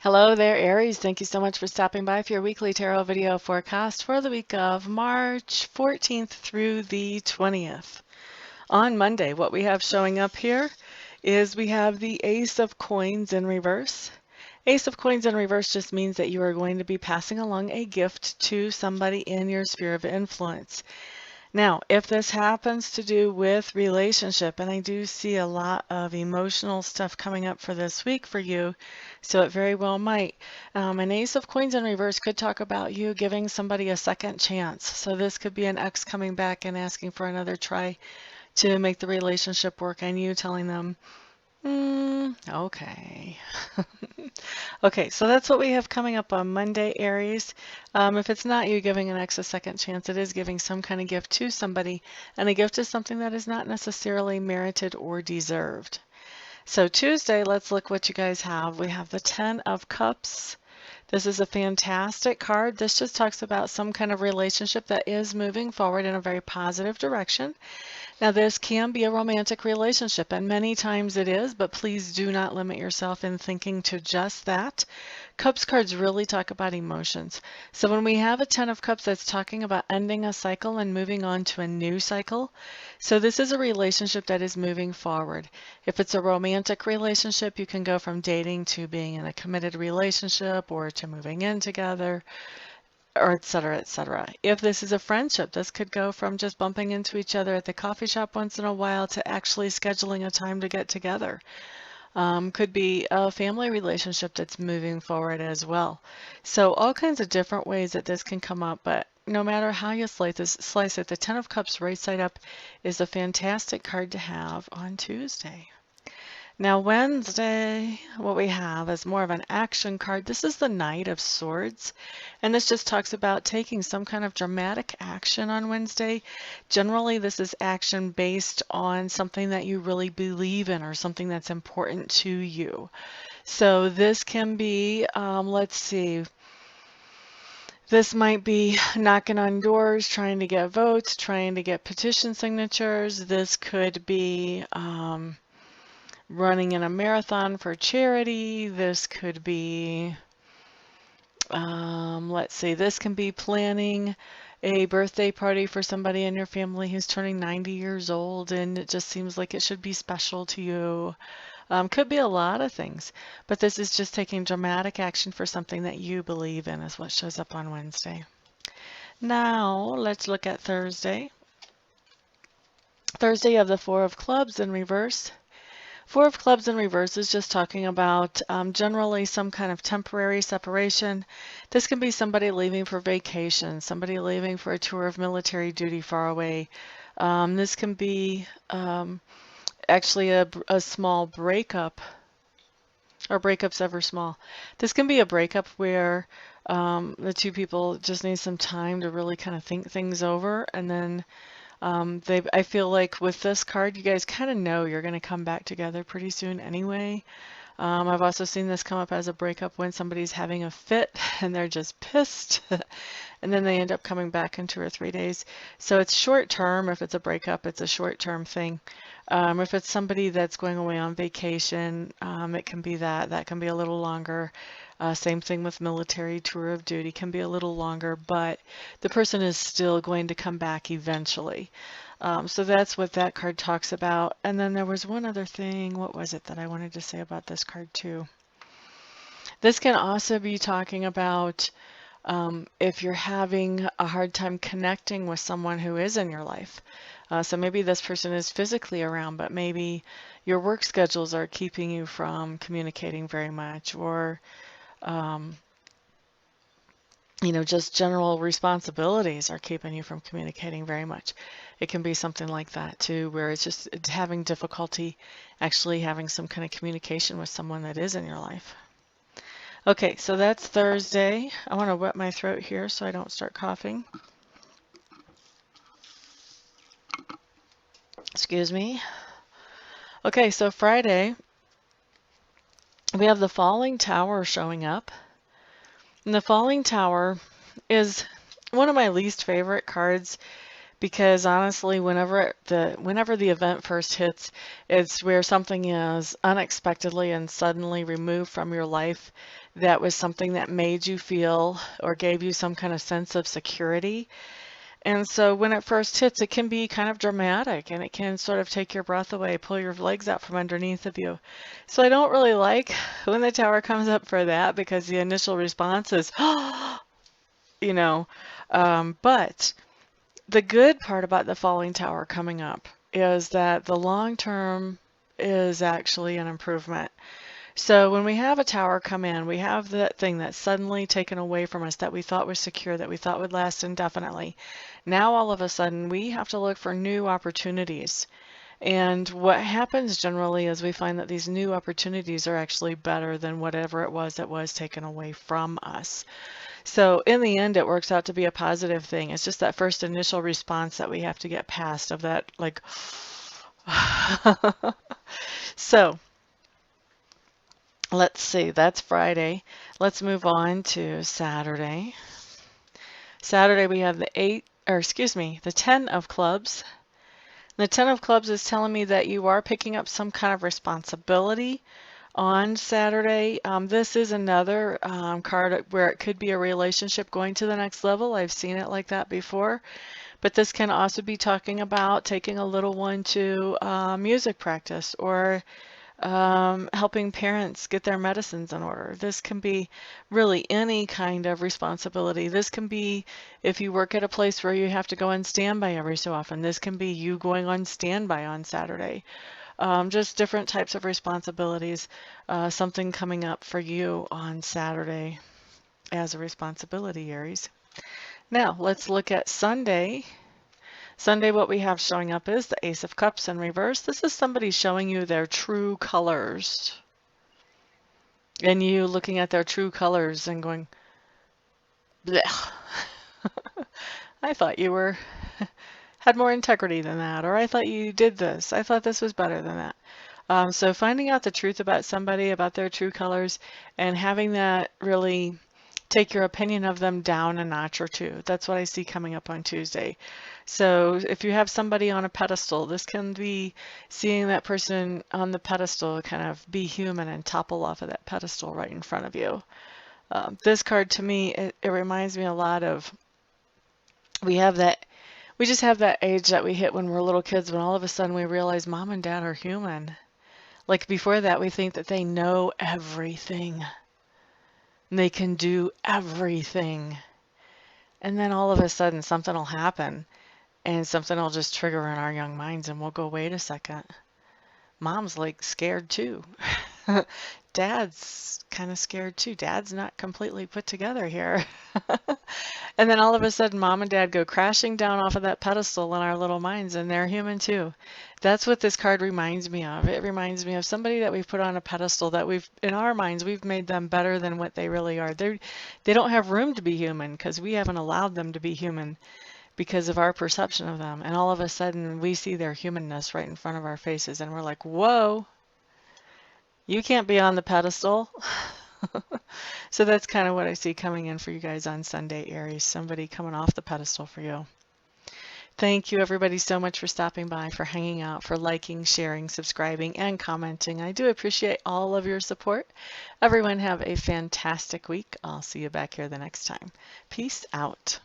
Hello there, Aries. Thank you so much for stopping by for your weekly tarot video forecast for the week of March 14th through the 20th. On Monday, what we have showing up here is we have the Ace of Coins in reverse. Ace of Coins in reverse just means that you are going to be passing along a gift to somebody in your sphere of influence. Now, if this happens to do with relationship, and I do see a lot of emotional stuff coming up for this week for you, so it very well might. An Ace of Coins in reverse could talk about you giving somebody a second chance. So this could be an ex coming back and asking for another try to make the relationship work, and you telling them, okay. Okay, so that's what we have coming up on Monday, Aries. If it's not you giving an ex a second chance, it is giving some kind of gift to somebody, and a gift is something that is not necessarily merited or deserved. So Tuesday, let's look what you guys have. We have the Ten of Cups. This is a fantastic card. This just talks about some kind of relationship that is moving forward in a very positive direction. Now, this can be a romantic relationship, and many times it is, but please do not limit yourself in thinking to just that. Cups cards really talk about emotions. So when we have a Ten of Cups, that's talking about ending a cycle and moving on to a new cycle. So this is a relationship that is moving forward. If it's a romantic relationship, you can go from dating to being in a committed relationship or to moving in together, or et cetera, et cetera. If this is a friendship, this could go from just bumping into each other at the coffee shop once in a while to actually scheduling a time to get together. Could be a family relationship that's moving forward as well. So all kinds of different ways that this can come up, but no matter how you slice it, the Ten of Cups right side up is a fantastic card to have on Tuesday. Now Wednesday, what we have is more of an action card. This is the Knight of Swords, and this just talks about taking some kind of dramatic action on Wednesday. Generally, this is action based on something that you really believe in or something that's important to you. So this can be, let's see, this might be knocking on doors, trying to get votes, trying to get petition signatures. This could be running in a marathon for charity. This could be, let's see, this can be planning a birthday party for somebody in your family who's turning 90 years old and it just seems like it should be special to you. Could be a lot of things, but this is just taking dramatic action for something that you believe in is what shows up on Wednesday. Now, let's look at Thursday. Thursday, you have the Four of Clubs in reverse. Four of Clubs in reverse is just talking about generally some kind of temporary separation. This can be somebody leaving for vacation, somebody leaving for a tour of military duty far away. This can be actually a small breakup, or breakups ever small. This can be a breakup where the two people just need some time to really kind of think things over, and then I feel like with this card, you guys kind of know you're going to come back together pretty soon anyway. I've also seen this come up as a breakup when somebody's having a fit and they're just pissed and then they end up coming back in 2 or 3 days. So it's short term. If it's a breakup, it's a short term thing. If it's somebody that's going away on vacation, it can be that. That can be a little longer. Same thing with military tour of duty, can be a little longer, but the person is still going to come back eventually. So that's what that card talks about. And then there was one other thing. What was it that I wanted to say about this card too? This can also be talking about if you're having a hard time connecting with someone who is in your life. So maybe this person is physically around, but maybe your work schedules are keeping you from communicating very much, or you know, just general responsibilities are keeping you from communicating very much. It can be something like that too, where it's having difficulty actually having some kind of communication with someone that is in your life. Okay, so that's Thursday. I want to wet my throat here so I don't start coughing. Excuse me. Okay, so Friday, we have the Falling Tower showing up. And the Falling Tower is one of my least favorite cards because honestly, whenever the event first hits, it's where something is unexpectedly and suddenly removed from your life that was something that made you feel or gave you some kind of sense of security. And so when it first hits, it can be kind of dramatic and it can sort of take your breath away, pull your legs out from underneath of you. So I don't really like when the tower comes up for that because the initial response is, you know, but the good part about the falling tower coming up is that the long term is actually an improvement. So when we have a tower come in, we have that thing that's suddenly taken away from us that we thought was secure, that we thought would last indefinitely. Now all of a sudden we have to look for new opportunities. And what happens generally is we find that these new opportunities are actually better than whatever it was that was taken away from us. So in the end, it works out to be a positive thing. It's just that first initial response that we have to get past of that, like, so let's see, that's Friday. Let's move on to Saturday. Saturday we have the 10 of clubs. The 10 of clubs is telling me that you are picking up some kind of responsibility on Saturday. This is another card where it could be a relationship going to the next level. I've seen it like that before. But this can also be talking about taking a little one to music practice or helping parents get their medicines in order. This can be really any kind of responsibility. This can be if you work at a place where you have to go on standby every so often. This can be you going on standby on Saturday. Just different types of responsibilities. Something coming up for you on Saturday as a responsibility, Aries. Now, let's look at Sunday. Sunday, what we have showing up is the Ace of Cups in reverse. This is somebody showing you their true colors. And you looking at their true colors and going, blech. I thought you were had more integrity than that, or I thought you did this. I thought this was better than that. So finding out the truth about somebody, about their true colors, and having that really take your opinion of them down a notch or two. That's what I see coming up on Tuesday. So if you have somebody on a pedestal, this can be seeing that person on the pedestal kind of be human and topple off of that pedestal right in front of you. This card to me, it reminds me a lot of, we just have that age that we hit when we're little kids when all of a sudden we realize mom and dad are human. Like before that, we think that they know everything. And they can do everything. And then all of a sudden something will happen and something will just trigger in our young minds and we'll go, wait a second. Mom's like scared too. Dad's kind of scared too. Dad's not completely put together here. And then all of a sudden mom and dad go crashing down off of that pedestal in our little minds and they're human too. That's what this card reminds me of. It reminds me of somebody that we've put on a pedestal that in our minds, we've made them better than what they really are. They don't have room to be human because we haven't allowed them to be human because of our perception of them. And all of a sudden we see their humanness right in front of our faces and we're like, whoa, you can't be on the pedestal. So that's kind of what I see coming in for you guys on Sunday, Aries. Somebody coming off the pedestal for you. Thank you everybody so much for stopping by, for hanging out, for liking, sharing, subscribing, and commenting. I do appreciate all of your support. Everyone have a fantastic week. I'll see you back here the next time. Peace out.